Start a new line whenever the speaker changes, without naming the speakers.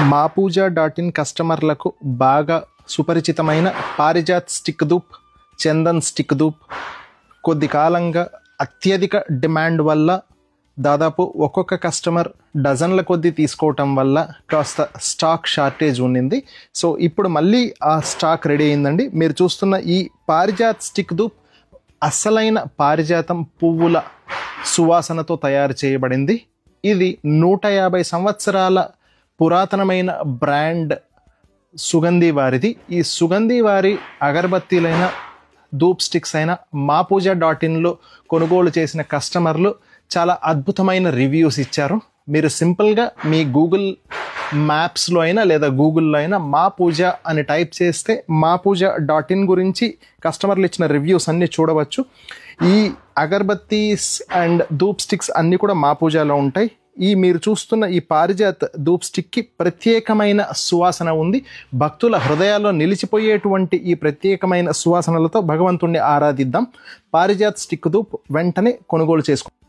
మాపూజా.in కస్టమర్లకు బాగా సుపరిచితమైన పారిజాత్ స్టిక్ ధూప్, చందన్ స్టిక్ ధూప్ కొద్ది కాలంగా అత్యధిక డిమాండ్ వల్ల దాదాపు ఒక్కొక్క కస్టమర్ డజన్ల కొద్దీ తీసుకోవటం వల్ల కాస్త స్టాక్ షార్టేజ్ ఉండింది. సో ఇప్పుడు మళ్ళీ ఆ స్టాక్ రెడీ అయిందండి. మీరు చూస్తున్న ఈ పారిజాత్ స్టిక్ ధూప్ అసలైన పారిజాతం పువ్వుల సువాసనతో తయారు చేయబడింది. ఇది 150 సంవత్సరాల పురాతనమైన బ్రాండ్ సుగంధి వారిది. ఈ సుగంధి వారి అగరబత్తీలైన ధూప్ స్టిక్స్ అయిన మాపూజా.inలో కొనుగోలు చేసిన కస్టమర్లు చాలా అద్భుతమైన రివ్యూస్ ఇచ్చారు. మీరు సింపుల్గా మీ గూగుల్ మ్యాప్స్లో అయినా లేదా గూగుల్లో అయినా మాపూజ అని టైప్ చేస్తే మాపూజా.in గురించి కస్టమర్లు ఇచ్చిన రివ్యూస్ అన్నీ చూడవచ్చు. ఈ అగర్బత్తీస్ అండ్ ధూప్ స్టిక్స్ అన్నీ కూడా మాపూజాలో ఉంటాయి. ఈ మీరు చూస్తున్న ఈ పారిజాత్ ధూప్ స్టిక్కి ప్రత్యేకమైన సువాసన ఉంది. భక్తుల హృదయాల్లో నిలిచిపోయేటువంటి ఈ ప్రత్యేకమైన సువాసనలతో భగవంతుణ్ణి ఆరాధిద్దాం. పారిజాత్ స్టిక్ ధూప్ వెంటనే కొనుగోలు చేసుకోండి.